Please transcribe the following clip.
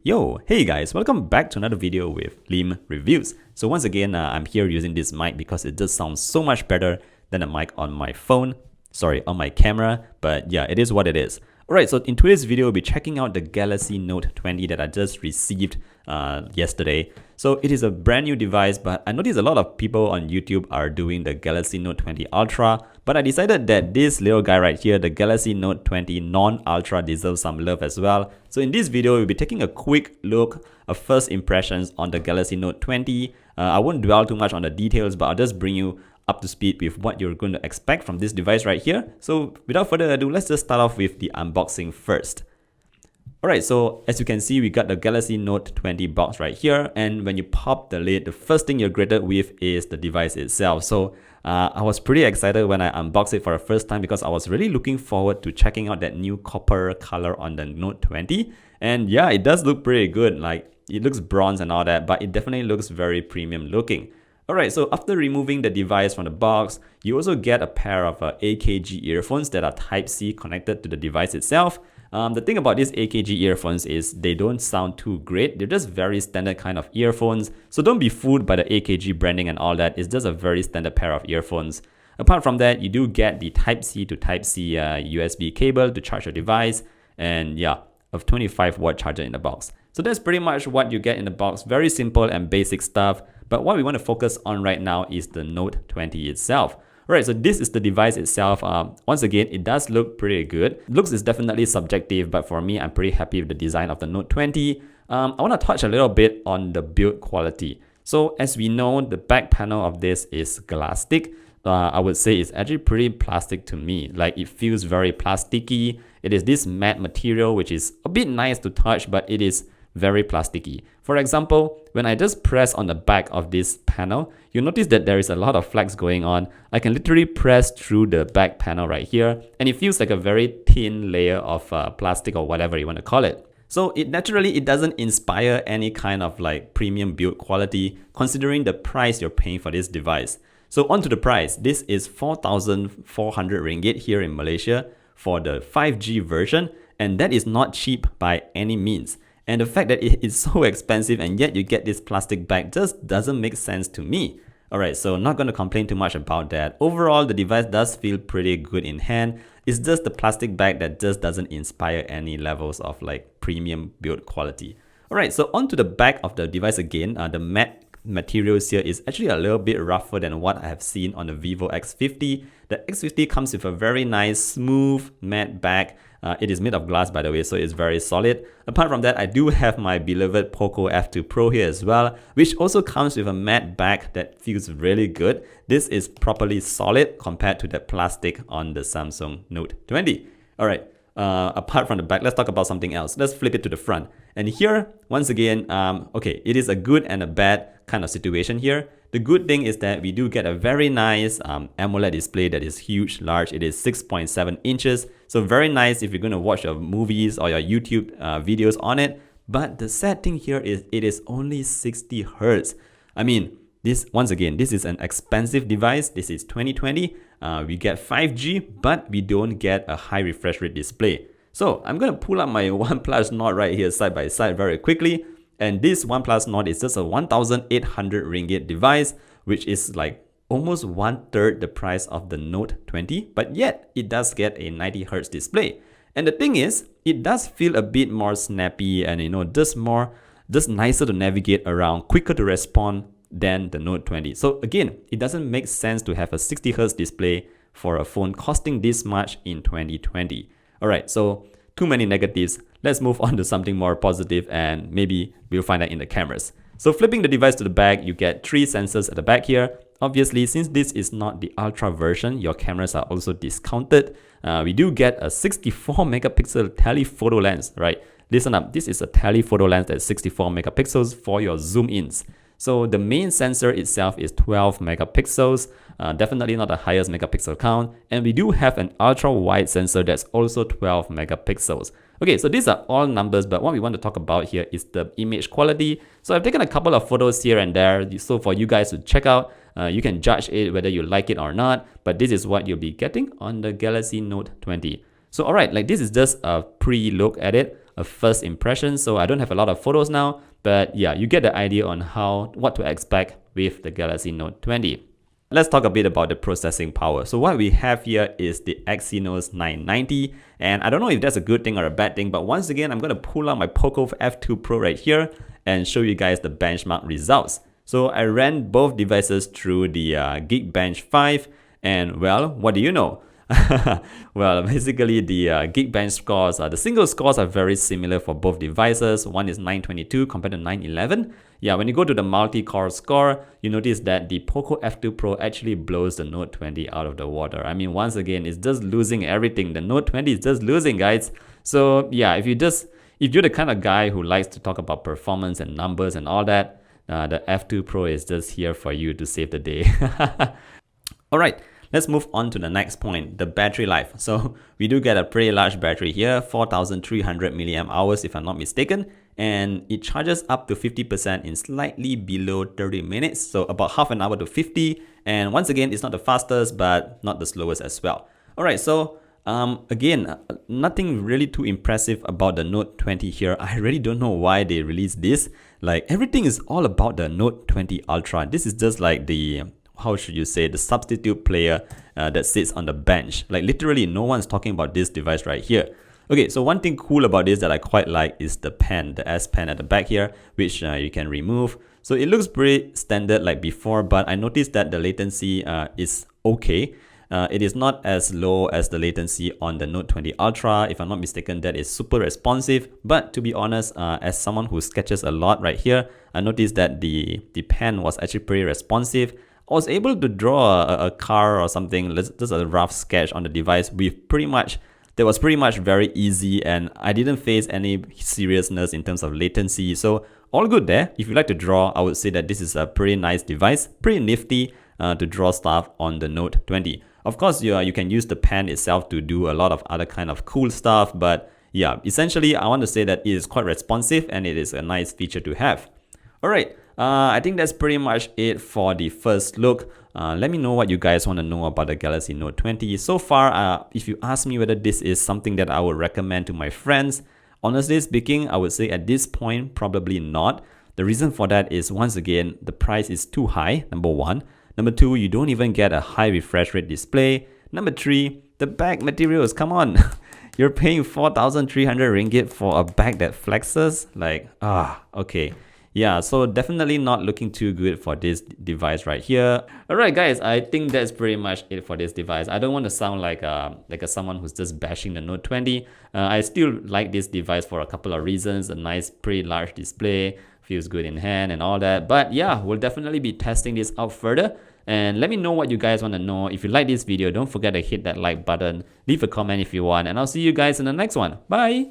Yo, hey guys, welcome back to another video with Lim Reviews. So once again, I'm here using this mic because it just sounds so much better than a mic on my phone. Sorry, on my camera, but yeah, it is what it is. Alright, so in today's video, we'll be checking out the Galaxy Note 20 that I just received yesterday. So it is a brand new device, but I noticed a lot of people on YouTube are doing the Galaxy Note 20 Ultra, but I decided that this little guy right here, the Galaxy Note 20 non-Ultra, deserves some love as well. So in this video, we'll be taking a quick look of first impressions on the Galaxy Note 20. I won't dwell too much on the details, but I'll just bring you up to speed with what you're going to expect from this device right here. So without further ado, let's just start off with the unboxing first. Alright, so as you can see, we got the Galaxy Note 20 box right here, and when you pop the lid, the first thing you're greeted with is the device itself. So I was pretty excited when I unboxed it for the first time because I was really looking forward to checking out that new copper color on the Note 20. And yeah, it does look pretty good. Like, it looks bronze and all that, but it definitely looks very premium looking. Alright, so after removing the device from the box, you also get a pair of AKG earphones that are Type-C connected to the device itself. The thing about these AKG earphones is they don't sound too great. They're just very standard kind of earphones. So don't be fooled by the AKG branding and all that. It's just a very standard pair of earphones. Apart from that, you do get the Type-C to Type-C USB cable to charge your device. And yeah, a 25-watt charger in the box. So that's pretty much what you get in the box. Very simple and basic stuff. But what we want to focus on right now is the Note 20 itself. Alright, so this is the device itself. Once again, it does look pretty good. Looks is definitely subjective, but for me, I'm pretty happy with the design of the Note 20. I want to touch a little bit on the build quality. So as we know, the back panel of this is plastic. I would say it's actually pretty plastic to me. Like, it feels very plasticky. It is this matte material, which is a bit nice to touch, but it is very plasticky. For example, when I just press on the back of this panel, you'll notice that there is a lot of flex going on. I can literally press through the back panel right here, and it feels like a very thin layer of plastic or whatever you want to call it. So it doesn't inspire any kind of like premium build quality considering the price you're paying for this device. So onto the price, this is 4,400 ringgit here in Malaysia for the 5G version, and that is not cheap by any means. And the fact that it is so expensive and yet you get this plastic bag just doesn't make sense to me. Alright, so not going to complain too much about that. Overall, the device does feel pretty good in hand. It's just the plastic bag that just doesn't inspire any levels of like premium build quality. Alright, so onto the back of the device again, the matte materials here is actually a little bit rougher than what I have seen on the Vivo X50. The X50 comes with a very nice smooth matte back. It is made of glass, by the way, so it's very solid. Apart from that, I do have my beloved Poco F2 Pro here as well, which also comes with a matte back that feels really good. This is properly solid compared to the plastic on the Samsung Note 20. Alright, apart from the back, let's talk about something else. Let's flip it to the front. And here, once again, okay, it is a good and a bad kind of situation here. The good thing is that we do get a very nice AMOLED display that is huge, large. It is 6.7 inches. So very nice if you're going to watch your movies or your YouTube videos on it. But the sad thing here is it is only 60 Hertz. I mean, once again, this is an expensive device. This is 2020. We get 5G, but we don't get a high refresh rate display. So I'm going to pull up my OnePlus Nord right here side by side very quickly. And this OnePlus Nord is just a 1,800 ringgit device, which is like almost 1/3 the price of the Note 20, but yet it does get a 90 Hz display. And the thing is, it does feel a bit more snappy and just nicer to navigate around, quicker to respond than the Note 20. So again, it doesn't make sense to have a 60 Hz display for a phone costing this much in 2020. Alright, so too many negatives. Let's move on to something more positive, and maybe we'll find that in the cameras. So flipping the device to the back, you get 3 sensors at the back here. Obviously, since this is not the Ultra version, your cameras are also discounted. We do get a 64 megapixel telephoto lens, right? Listen up, this is a telephoto lens that's 64 megapixels for your zoom ins. So the main sensor itself is 12 megapixels, definitely not the highest megapixel count. And we do have an ultra wide sensor that's also 12 megapixels. Okay, so these are all numbers, but what we want to talk about here is the image quality. So I've taken a couple of photos here and there, so for you guys to check out. You can judge it whether you like it or not, but this is what you'll be getting on the Galaxy Note 20. So alright, like this is just a pre-look at it. a first impression, so I don't have a lot of photos now, but yeah, you get the idea on what to expect with the Galaxy Note 20. Let's talk a bit about the processing power. So what we have here is the Exynos 990, and I don't know if that's a good thing or a bad thing, but once again, I'm going to pull out my Poco F2 Pro right here and show you guys the benchmark results. So I ran both devices through the Geekbench 5, and well, what do you know? Well, basically the Geekbench scores, the single scores are very similar for both devices. One is 922 compared to 911. Yeah, when you go to the multi-core score, you notice that the Poco F2 Pro actually blows the Note 20 out of the water. I mean, once again, it's just losing everything. The Note 20 is just losing, guys. So yeah, if you're the kind of guy who likes to talk about performance and numbers and all that, the F2 Pro is just here for you to save the day. Alright, let's move on to the next point, the battery life. So we do get a pretty large battery here, 4,300 milliamp hours if I'm not mistaken, and it charges up to 50% in slightly below 30 minutes, so about half an hour to 50, and once again, it's not the fastest but not the slowest as well. Alright, so again, nothing really too impressive about the Note 20 here. I really don't know why they released this. Like, everything is all about the Note 20 Ultra. This is just like the, how should you say, the substitute player that sits on the bench. Like, literally no one's talking about this device right here. Okay, so one thing cool about this that I quite like is the pen, the S Pen at the back here, which you can remove. So it looks pretty standard like before, but I noticed that the latency is okay. It is not as low as the latency on the Note 20 Ultra. If I'm not mistaken, that is super responsive. But to be honest, as someone who sketches a lot right here, I noticed that the pen was actually pretty responsive. I was able to draw a car or something, just a rough sketch on the device with that was pretty much very easy, and I didn't face any seriousness in terms of latency. So all good there. If you like to draw, I would say that this is a pretty nice device, pretty nifty to draw stuff on the Note 20. Of course, you can use the pen itself to do a lot of other kind of cool stuff, but yeah, essentially I want to say that it is quite responsive and it is a nice feature to have. Alright, I think that's pretty much it for the first look. Let me know what you guys want to know about the Galaxy Note 20. So far, if you ask me whether this is something that I would recommend to my friends, honestly speaking, I would say at this point, probably not. The reason for that is, once again, the price is too high, number one. Number two, you don't even get a high refresh rate display. Number three, the back materials, come on. You're paying 4,300 ringgit for a bag that flexes? Like, okay. Yeah, so definitely not looking too good for this device right here. Alright guys, I think that's pretty much it for this device. I don't want to sound like someone who's just bashing the Note 20. I still like this device for a couple of reasons. A nice, pretty large display, feels good in hand and all that. But yeah, we'll definitely be testing this out further. And let me know what you guys want to know. If you like this video, don't forget to hit that like button. Leave a comment if you want. And I'll see you guys in the next one. Bye!